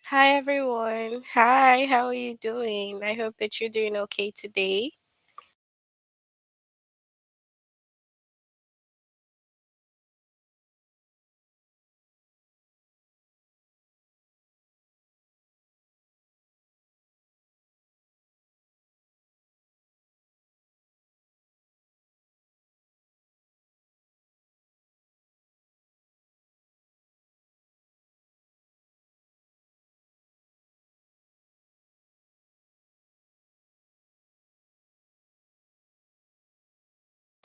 Hi everyone. Hi, how are you doing? I hope that you're doing okay today.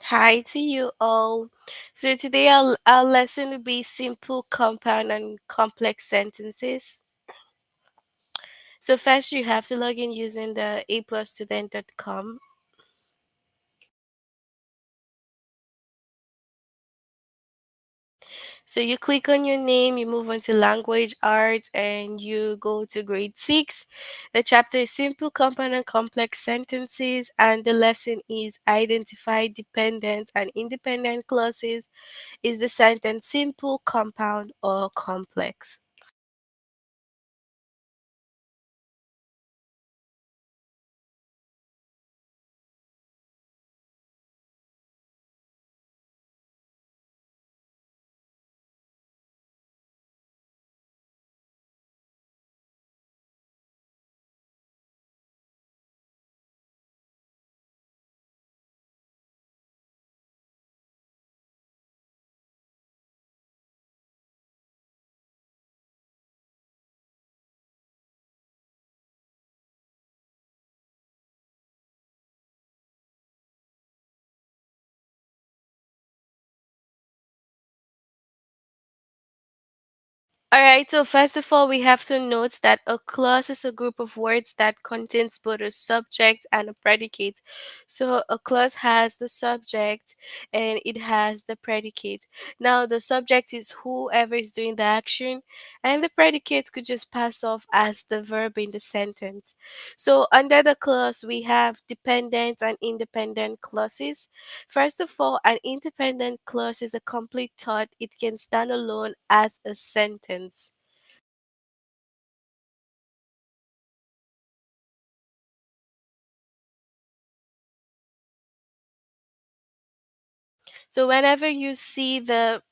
Hi to you all. So today our lesson will be simple, compound, and complex sentences. So first you have to log in using the aplusstudent.com. So you click on your name, you move on to language arts, and you go to grade 6. The chapter is simple, compound, and complex sentences, and the lesson is identify dependent and independent clauses. Is the sentence simple, compound, or complex? All right, so first of all, we have to note that a clause is a group of words that contains both a subject and a predicate. So a clause has the subject and it has the predicate. Now, the subject is whoever is doing the action, and the predicate could just pass off as the verb in the sentence. So under the clause, we have dependent and independent clauses. First of all, an independent clause is a complete thought. It can stand alone as a sentence. So whenever you see the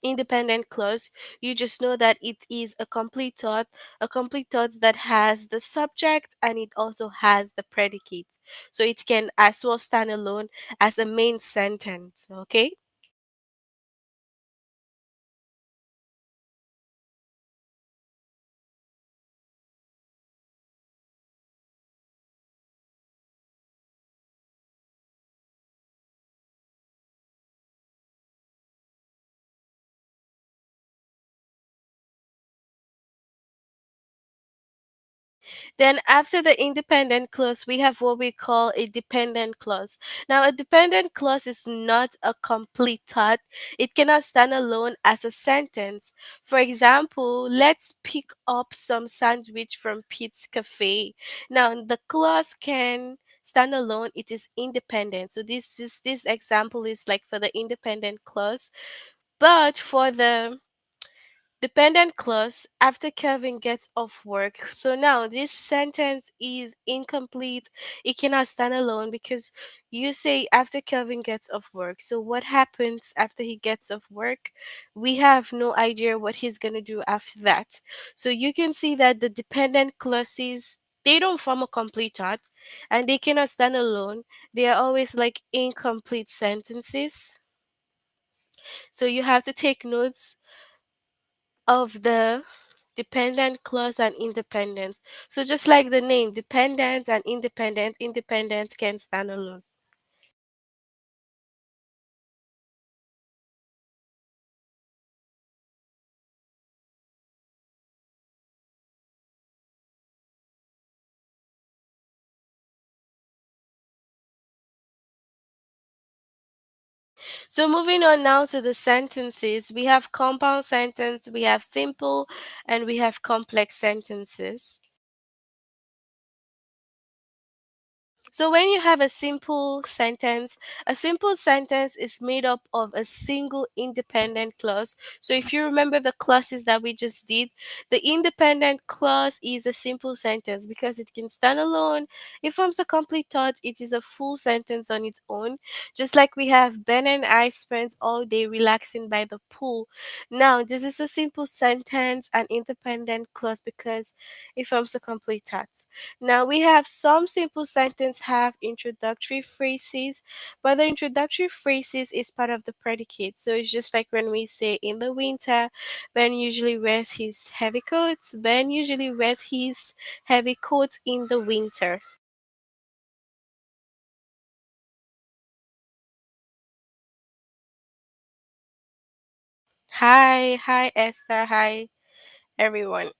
independent clause, you just know that it is a complete thought that has the subject and it also has the predicate. So it can as well stand alone as a main sentence. Okay. Then after the independent clause, we have what we call a dependent clause. Now, a dependent clause is not a complete thought. It cannot stand alone as a sentence. For example, let's pick up some sandwich from Pete's Cafe. Now, the clause can stand alone. It is independent. So this example is like for the independent clause. But for the dependent clause after Kevin gets off work. So now this sentence is incomplete. It cannot stand alone because you say after Kevin gets off work. So what happens after he gets off work? We have no idea what he's going to do after that. So you can see that the dependent clauses, they don't form a complete thought and they cannot stand alone. They are always like incomplete sentences. So you have to take notes of the dependent clause and independent. So just like the name, dependent and independent, independent can stand alone. So moving on now to the sentences, we have compound sentence, we have simple, and we have complex sentences. So when you have a simple sentence is made up of a single independent clause. So if you remember the clauses that we just did, the independent clause is a simple sentence because it can stand alone. It forms a complete thought. It is a full sentence on its own. Just like we have Ben and I spent all day relaxing by the pool. Now, this is a simple sentence, an independent clause because it forms a complete thought. Now we have some simple sentence have introductory phrases, but the introductory phrases is part of the predicate. So it's just like when we say in the winter, Ben usually wears his heavy coats. Ben usually wears his heavy coats in the winter. Hi Esther, hi everyone.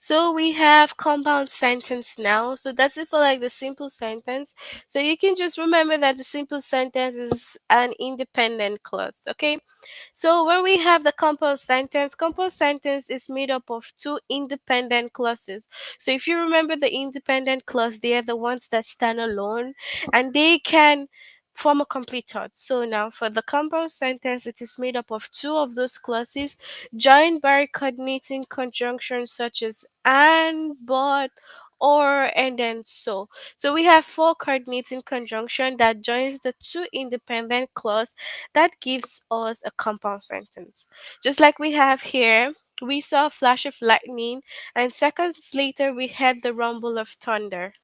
So we have compound sentence now. So that's it for like the simple sentence. So you can just remember that the simple sentence is an independent clause, okay? So when we have the compound sentence is made up of two independent clauses. So if you remember the independent clause, they are the ones that stand alone and they can form a complete thought. So now for the compound sentence, it is made up of two of those clauses joined by coordinating conjunctions such as and, but, or, and then so. So we have four coordinating conjunction that joins the two independent clause that gives us a compound sentence. Just like we have here, we saw a flash of lightning, and seconds later, we heard the rumble of thunder.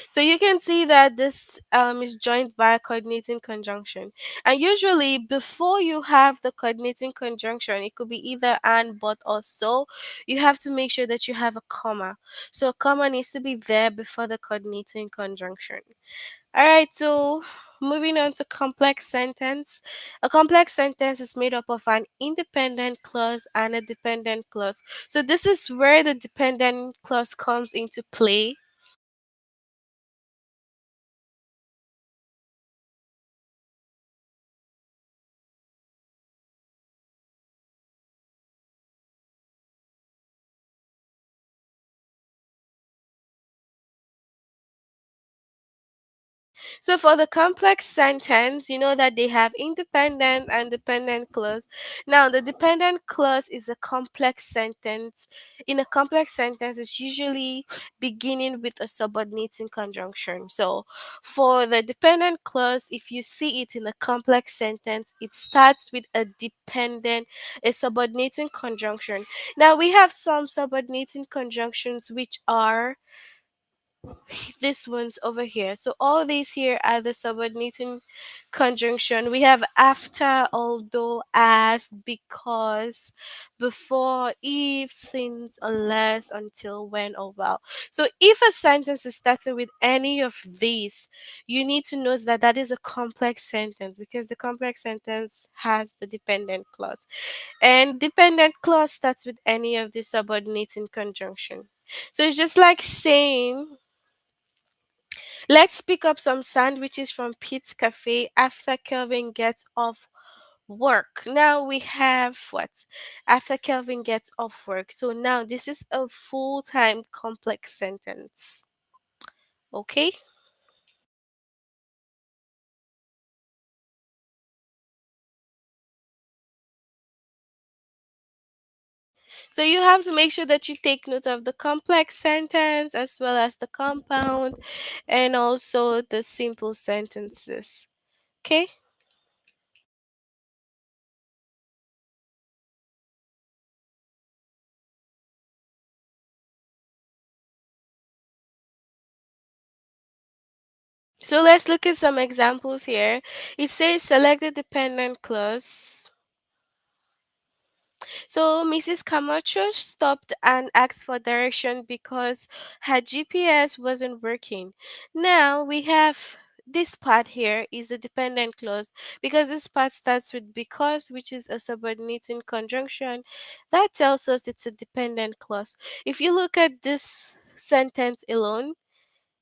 So you can see that this is joined by a coordinating conjunction. And usually, before you have the coordinating conjunction, it could be either and, but, or so, you have to make sure that you have a comma. So a comma needs to be there before the coordinating conjunction. All right, so moving on to complex sentence. A complex sentence is made up of an independent clause and a dependent clause. So this is where the dependent clause comes into play. So for the complex sentence, you know that they have independent and dependent clause. Now, the dependent clause is a complex sentence. In a complex sentence, it's usually beginning with a subordinating conjunction. So for the dependent clause, if you see it in a complex sentence, it starts with a subordinating conjunction. Now, we have some subordinating conjunctions which are this one's over here. So all these here are the subordinating conjunction. We have after, although, as, because, before, if, since, unless, until, when, or well. So if a sentence is starting with any of these, you need to note that that is a complex sentence because the complex sentence has the dependent clause. And dependent clause starts with any of the subordinating conjunction. So it's just like saying, let's pick up some sandwiches from Pete's Cafe after Kelvin gets off work. Now we have what? After Kelvin gets off work. So now this is a full time complex sentence. Okay? So you have to make sure that you take note of the complex sentence as well as the compound and also the simple sentences. Okay? So let's look at some examples here. It says select the dependent clause. So Mrs. Camacho stopped and asked for direction because her GPS wasn't working. Now we have this part here is the dependent clause because this part starts with because, which is a subordinating conjunction. That tells us it's a dependent clause. If you look at this sentence alone,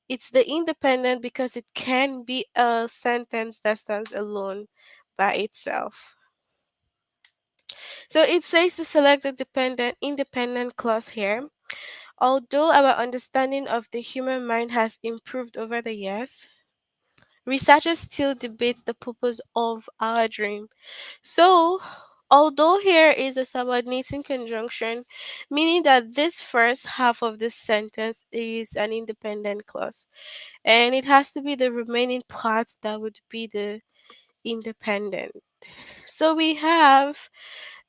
it's the independent because it can be a sentence that stands alone by itself. So it says to select the dependent independent clause here. Although our understanding of the human mind has improved over the years, researchers still debate the purpose of our dream. So, although here is a subordinating conjunction, meaning that this first half of this sentence is an independent clause, and it has to be the remaining parts that would be the independent. So we have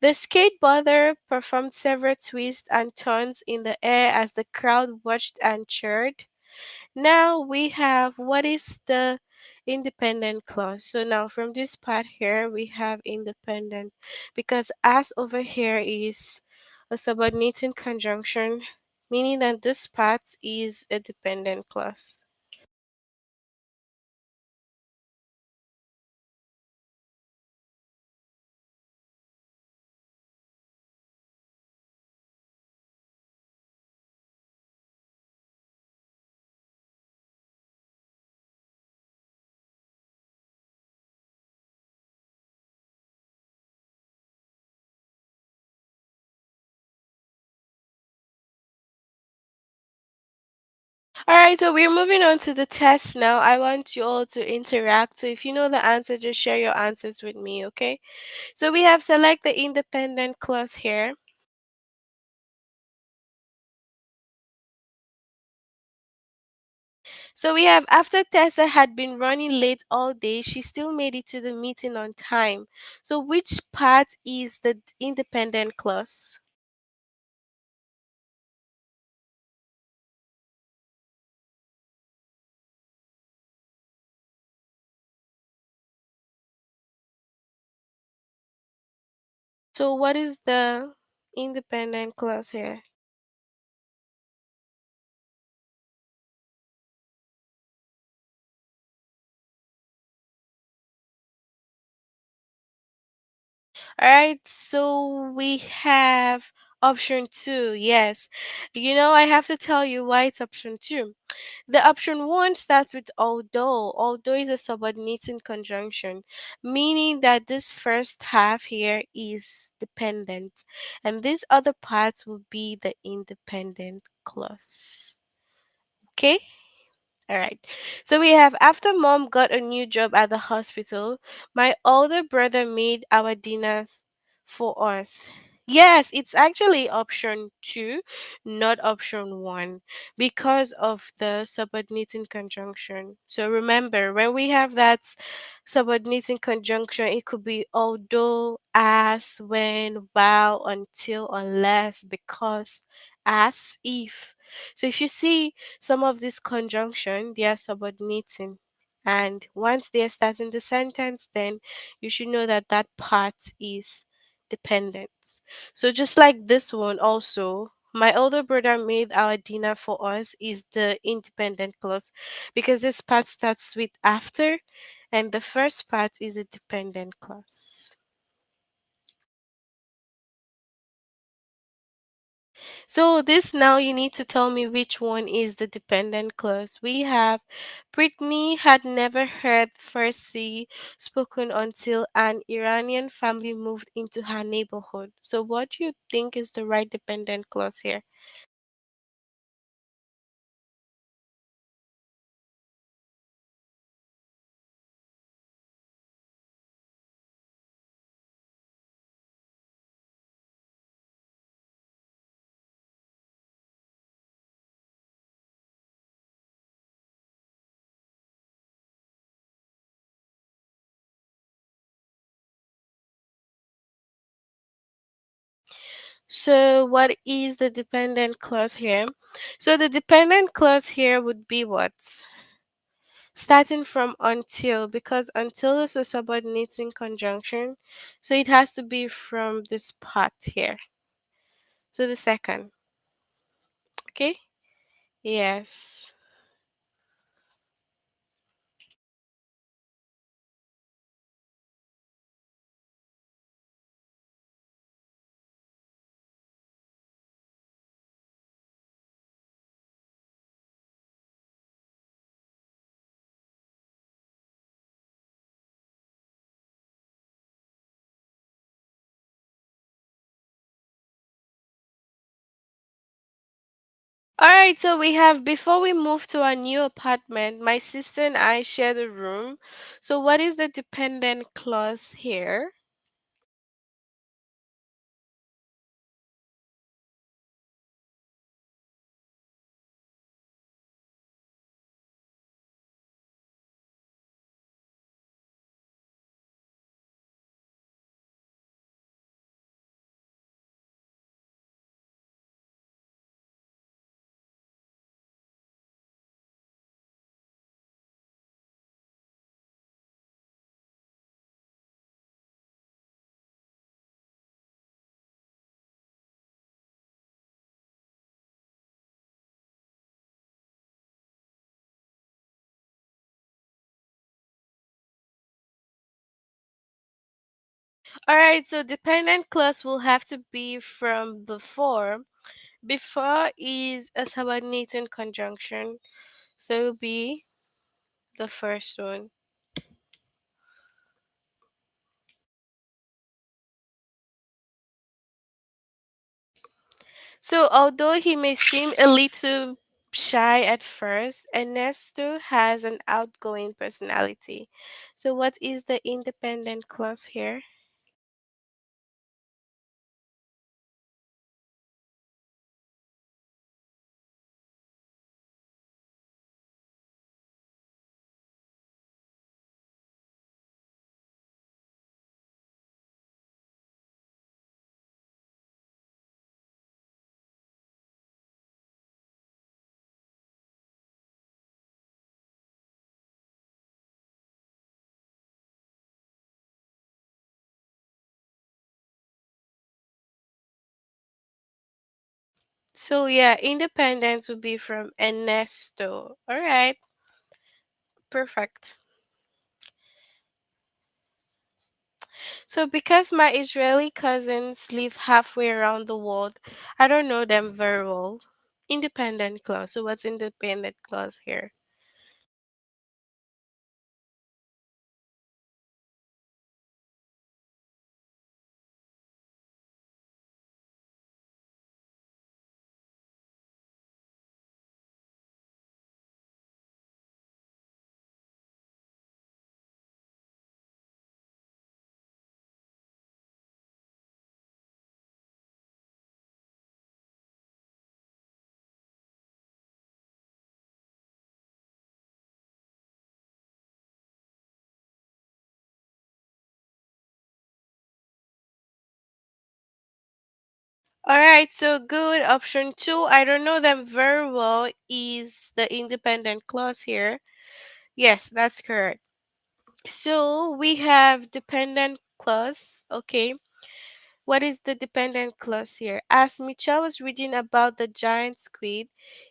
the skateboarder performed several twists and turns in the air as the crowd watched and cheered. Now we have what is the independent clause. So now from this part here, we have independent because as over here is a subordinating conjunction, meaning that this part is a dependent clause. All right, so we're moving on to the test now. I want you all to interact. So if you know the answer, just share your answers with me, okay? So we have select the independent clause here. So we have after Tessa had been running late all day, she still made it to the meeting on time. So which part is the independent clause? So what is the independent clause here? All right, so we have option 2. Yes. You know, I have to tell you why it's option 2. The option 1 starts with although. Although is a subordinating conjunction, meaning that this first half here is dependent, and these other parts will be the independent clause. Okay? All right. So we have after mom got a new job at the hospital, my older brother made our dinners for us. Yes, it's actually option 2, not option 1, because of the subordinating conjunction. So remember, when we have that subordinating conjunction, it could be although, as, when, while, until, unless, because, as, if. So if you see some of this conjunction, they are subordinating. And once they are starting the sentence, then you should know that that part is dependent. So just like this one also, my older brother made our dinner for us is the independent clause because this part starts with after and the first part is a dependent clause. So this now you need to tell me which one is the dependent clause. We have Brittany had never heard Farsi spoken until an Iranian family moved into her neighborhood. So what do you think is the right dependent clause here? So what is the dependent clause here? So the dependent clause here would be what? Starting from until, because until is a subordinating conjunction. So it has to be from this part here. So the second. Okay? Yes. All right, so we have before we move to our new apartment, my sister and I share the room. So what is the dependent clause here? All right, so dependent clause will have to be from before. Before is a subordinating conjunction, so it will be the first one. So although he may seem a little shy at first, Ernesto has an outgoing personality. So what is the independent clause here? So yeah, independence would be from Ernesto. All right, perfect. So because my Israeli cousins live halfway around the world, I don't know them very well. Independent clause. So what's independent clause here? All right, so good. Option two, I don't know them very well, is the independent clause here. Yes, that's correct. So we have dependent clause. Okay. What is the dependent clause here? As Michelle was reading about the giant squid,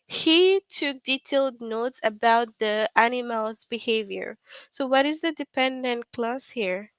he took detailed notes about the animal's behavior. So what is the dependent clause here?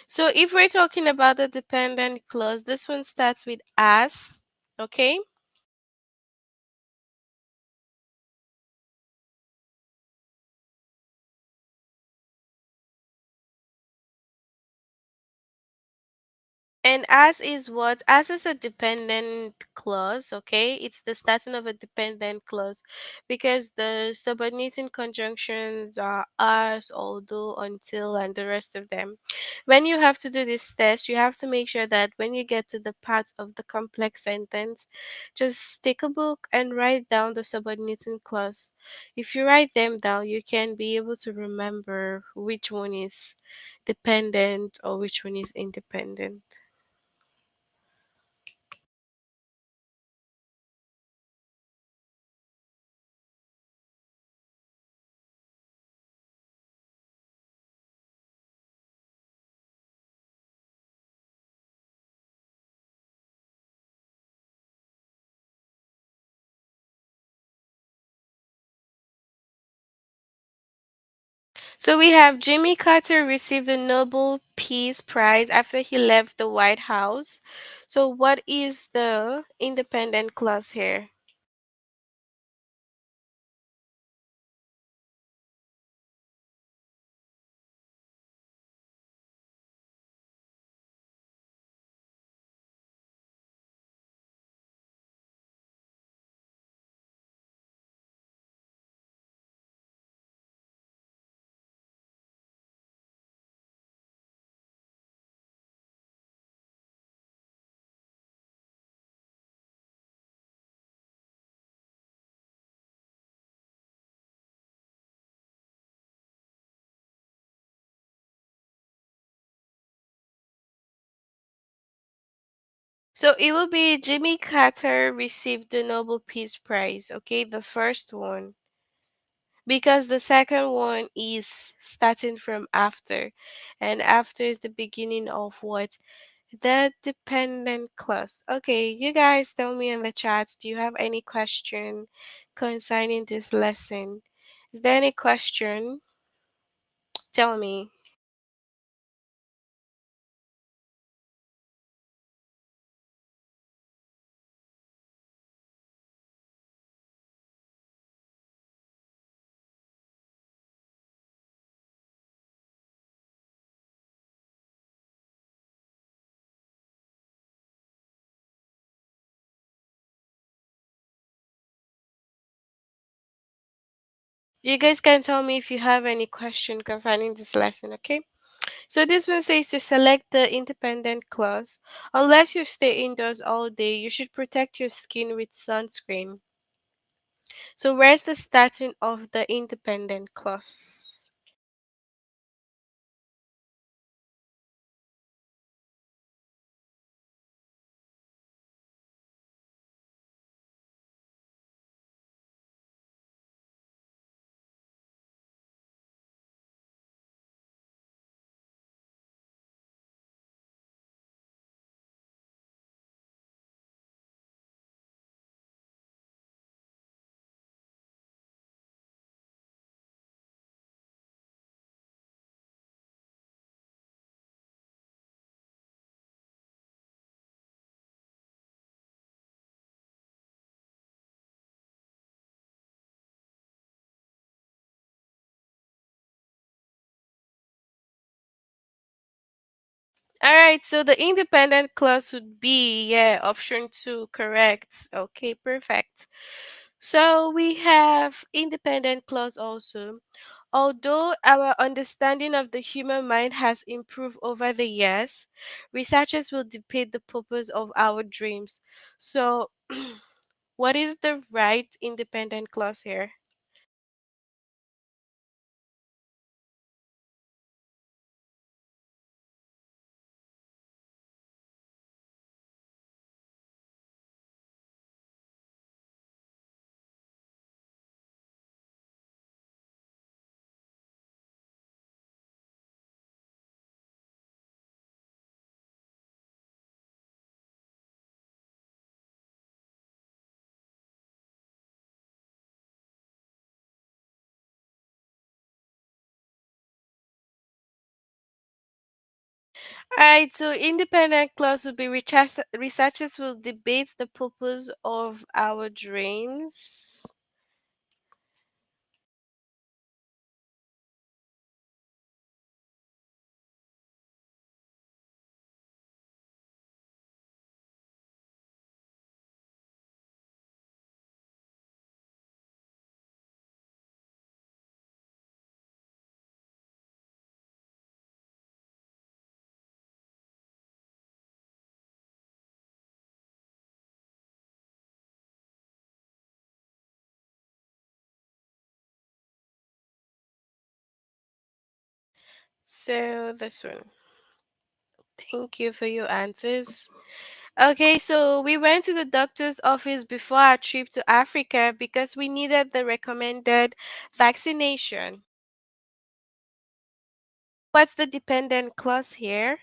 So if we're talking about the dependent clause, this one starts with as, okay? And as is what? As is a dependent clause, okay? It's the starting of a dependent clause because the subordinating conjunctions are as, although, until, and the rest of them. When you have to do this test, you have to make sure that when you get to the part of the complex sentence, just take a book and write down the subordinating clause. If you write them down, you can be able to remember which one is dependent or which one is independent. So we have Jimmy Carter received the Nobel Peace Prize after he left the White House. So what is the independent clause here? So it will be Jimmy Carter received the Nobel Peace Prize, okay? The first one. Because the second one is starting from after, and after is the beginning of what? The dependent clause. Okay, you guys tell me in the chat, do you have any question concerning this lesson? Is there any question? Tell me. You guys can tell me if you have any question concerning this lesson, okay? So this one says to select the independent clause. Unless you stay indoors all day, you should protect your skin with sunscreen. So where's the starting of the independent clause? All right, so the independent clause would be, yeah, option two, correct. Okay, perfect. So we have independent clause also. Although our understanding of the human mind has improved over the years, researchers will debate the purpose of our dreams. So, what is the right independent clause here? Alright, so independent clause would be researchers will debate the purpose of our dreams. So this one. Thank you for your answers. Okay, so we went to the doctor's office before our trip to Africa because we needed the recommended vaccination. What's the dependent clause here?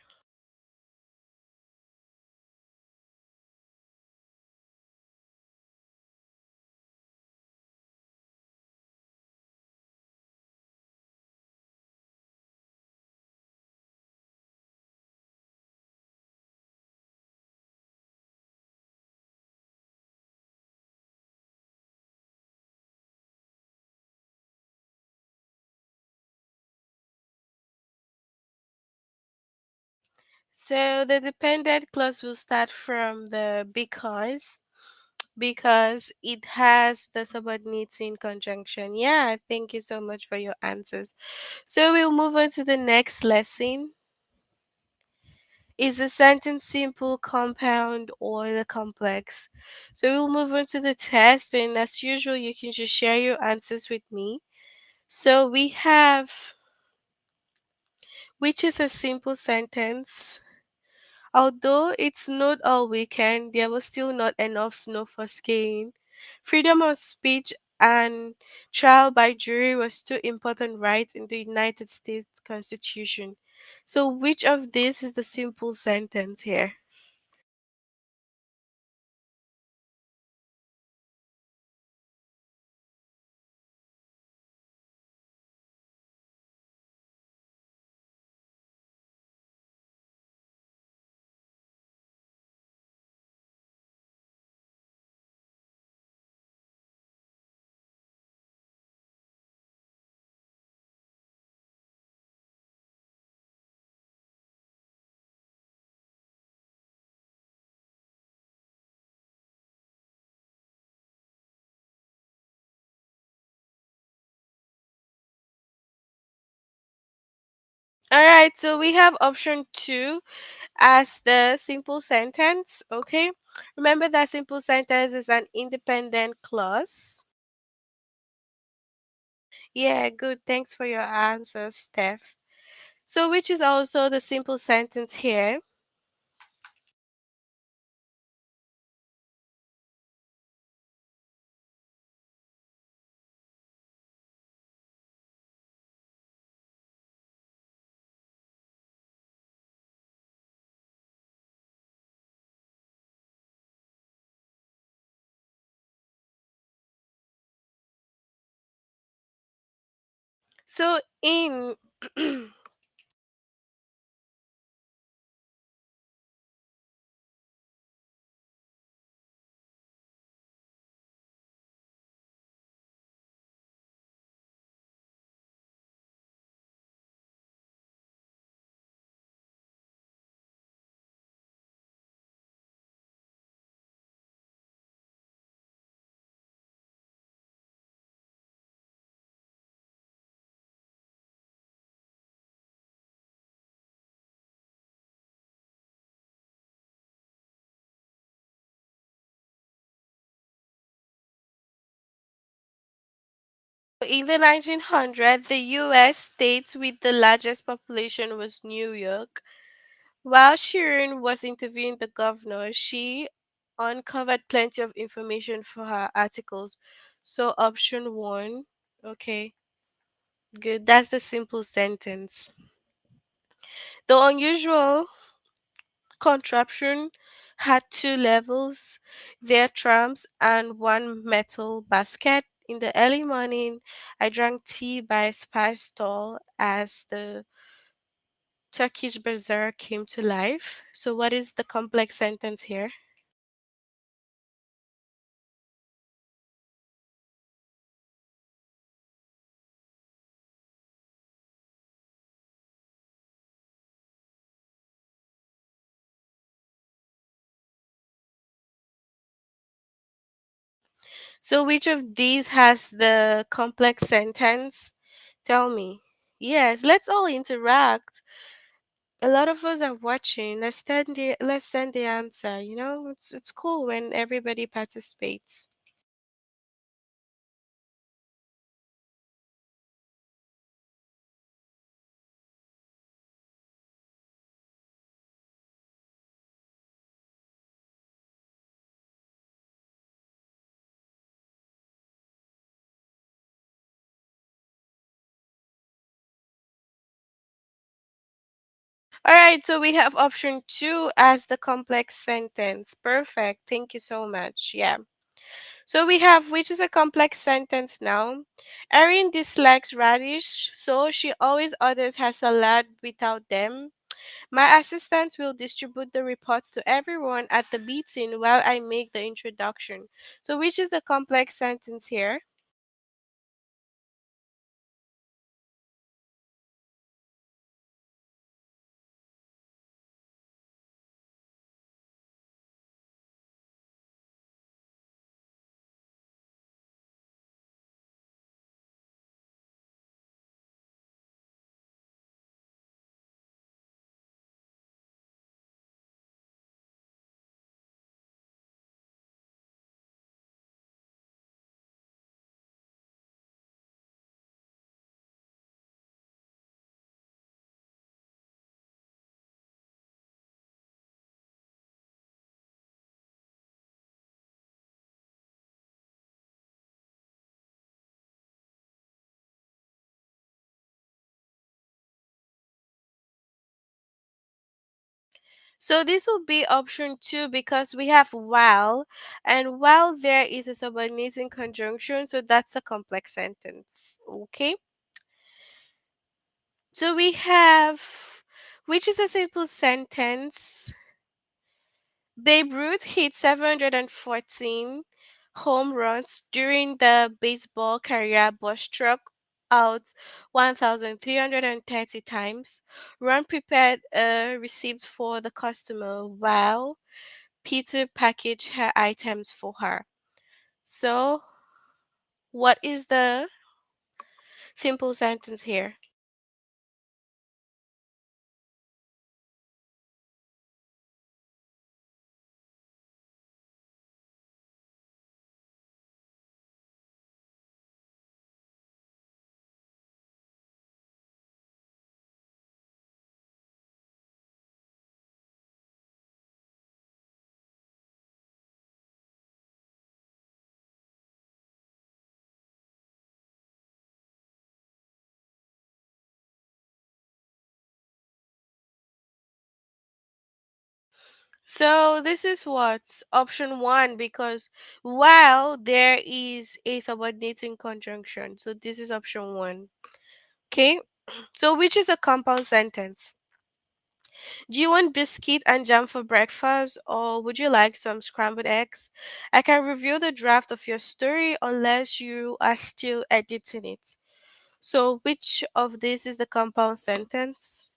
So the dependent clause will start from the because it has the subordinates in conjunction. Yeah, thank you so much for your answers. So we'll move on to the next lesson. Is the sentence simple, compound, or the complex? So we'll move on to the test, and as usual, you can just share your answers with me. So we have, which is a simple sentence. Although it snowed all weekend, there was still not enough snow for skiing. Freedom of speech and trial by jury was two important rights in the United States Constitution. So, which of these is the simple sentence here? All right, so we have option two as the simple sentence. Okay, remember that simple sentence is an independent clause. Yeah, good. Thanks for your answer, Steph. So, which is also the simple sentence here. So, in the 1900s, the US state with the largest population was New York. While Shirin was interviewing the governor, she uncovered plenty of information for her articles. So, option one, okay, good. That's the simple sentence. The unusual contraption had two levels, their trams, and one metal basket. In the early morning, I drank tea by a spice stall as the Turkish bazaar came to life. So, what is the complex sentence here? So, which of these has the complex sentence? Tell me. Yes, let's all interact. A lot of us are watching. Let's send the answer. It's cool when everybody participates. All right, so we have option two as the complex sentence. Perfect. Thank you so much. Yeah. So we have which is a complex sentence now. Erin dislikes radish, so she always orders her salad without them. My assistant will distribute the reports to everyone at the meeting while I make the introduction. So which is the complex sentence here? So this will be option two because we have while, and while there is a subordinating conjunction, so that's a complex sentence. Okay. So we have, which is a simple sentence. Babe Ruth hit 714 home runs during the baseball career, but struck out 1,330 times. Ron prepared a receipt for the customer while Peter packaged her items for her. So, what is the simple sentence here? So this is what's option one because while there is a subordinating conjunction. So this is option one. Okay. So which is a compound sentence? Do you want biscuit and jam for breakfast or would you like some scrambled eggs? I can review the draft of your story unless you are still editing it. So which of these is the compound sentence?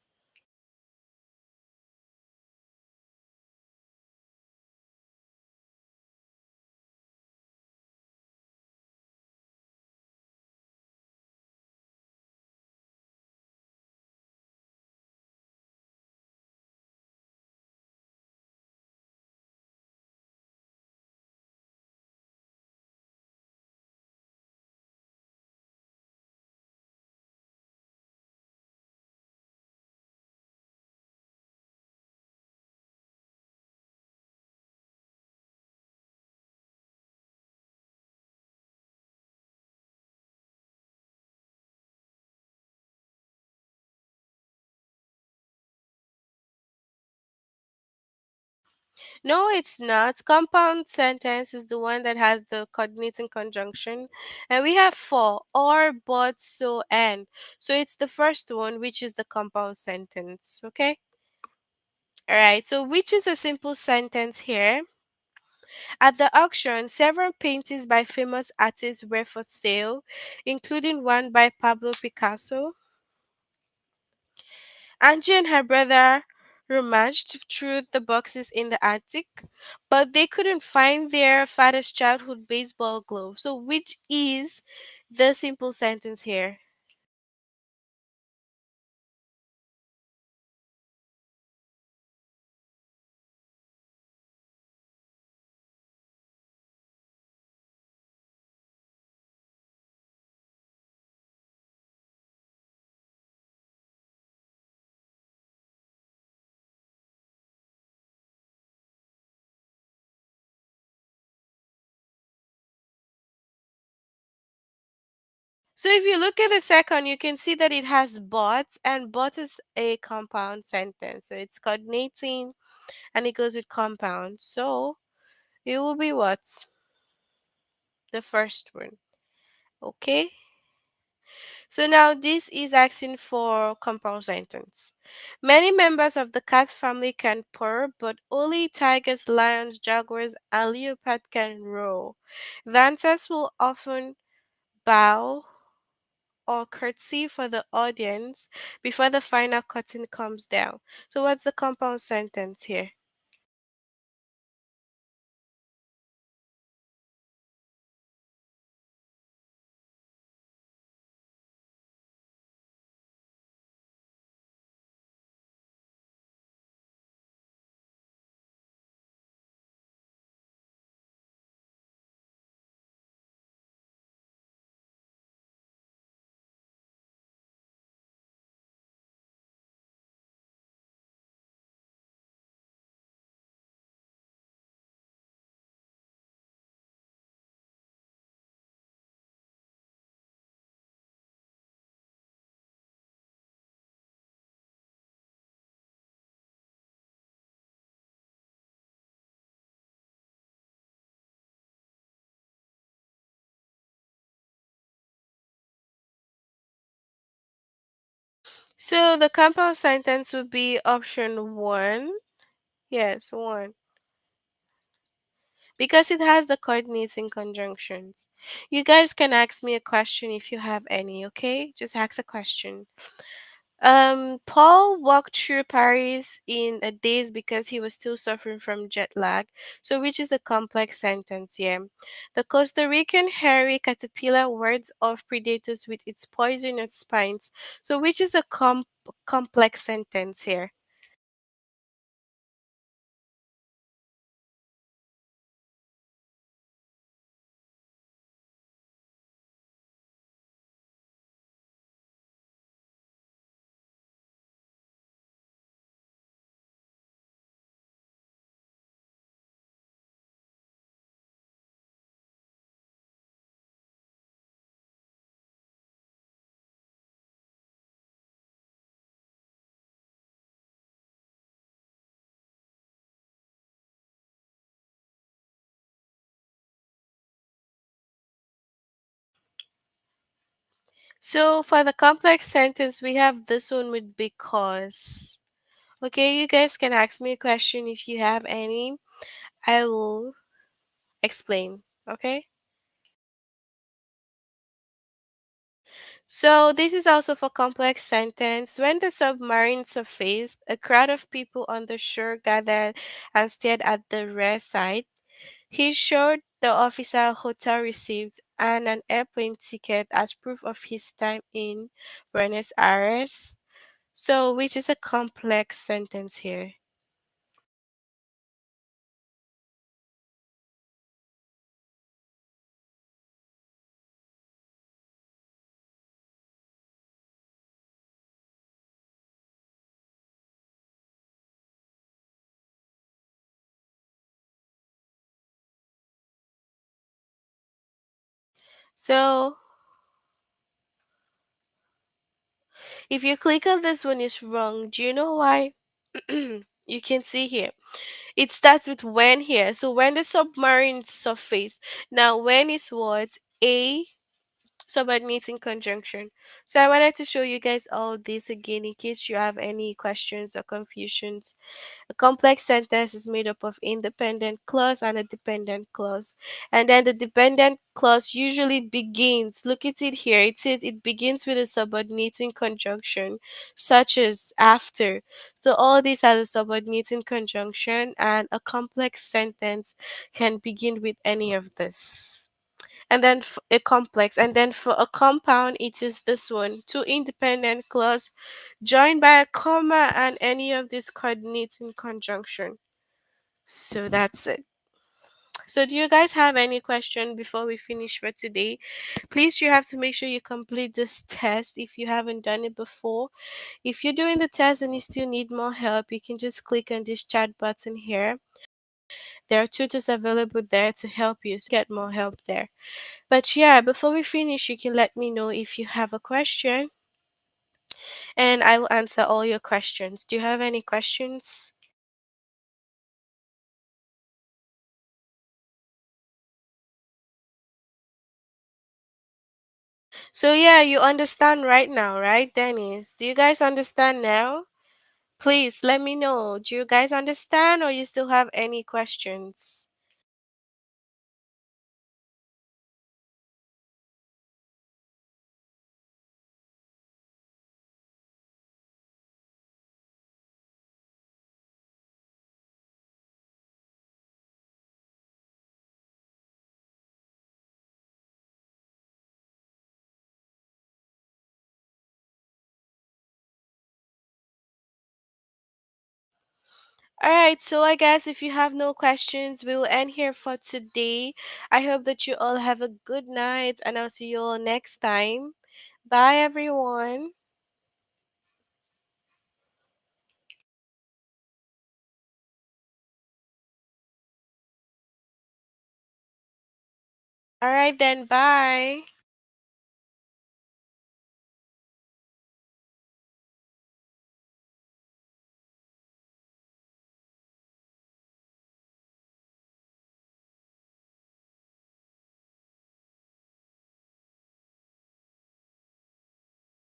No, it's not. Compound sentence is the one that has the coordinating conjunction. And we have four or, but, so, and. So it's the first one, which is the compound sentence. Okay? All right. So, which is a simple sentence here? At the auction, several paintings by famous artists were for sale, including one by Pablo Picasso. Angie and her brother rummaged through the boxes in the attic, but they couldn't find their father's childhood baseball glove. So, which is the simple sentence here? So, if you look at the second, you can see that it has but, and but is a compound sentence. So, it's coordinating and it goes with compound. So, it will be what? The first one. Okay? So now this is asking for compound sentence. Many members of the cat family can purr, but only tigers, lions, jaguars, and leopards can roar. The answers will often bow or curtsy for the audience before the final curtain comes down. So what's the compound sentence here? So the compound sentence would be option one. Yes, one. Because it has the coordinates in conjunctions. You guys can ask me a question if you have any, okay? Just ask a question. Paul walked through Paris in a daze because he was still suffering from jet lag. So, which is a complex sentence here. The Costa Rican hairy caterpillar wards off predators with its poisonous spines. So, which is a complex sentence here. So, for the complex sentence, we have this one with because. Okay, you guys can ask me a question if you have any. I will explain. Okay. So this is also for complex sentence. When the submarine surfaced, a crowd of people on the shore gathered and stared at the rare sight. He showed the officer a hotel receipt and an airplane ticket as proof of his time in Buenos Aires. So, which is a complex sentence here. So, if you click on this one is wrong, do you know why? You can see here. It starts with when here. So when the submarine surface. Now when is what? A subordinating conjunction. So I wanted to show you guys all this again in case you have any questions or confusions. A complex sentence is made up of independent clause and a dependent clause. And then the dependent clause usually begins, look at it here, it says it begins with a subordinating conjunction, such as after. So all these are the subordinating conjunction, and a complex sentence can begin with any of this. And then a complex, and then for a compound, it is this one, two independent clause joined by a comma and any of these coordinates in conjunction. So that's it. So do you guys have any question before we finish for today? Please, you have to make sure you complete this test if you haven't done it before. If you're doing the test and you still need more help, you can just click on this chat button here. There are tutors available there to help you, so get more help there. But yeah, before we finish, you can let me know if you have a question and I will answer all your questions. Do you have any questions? So yeah, you understand right now, right, Dennis? Do you guys understand now? Please let me know. Do you guys understand or you still have any questions? All right, so I guess if you have no questions, we'll end here for today. I hope that you all have a good night and I'll see you all next time. Bye, everyone. All right, then, bye.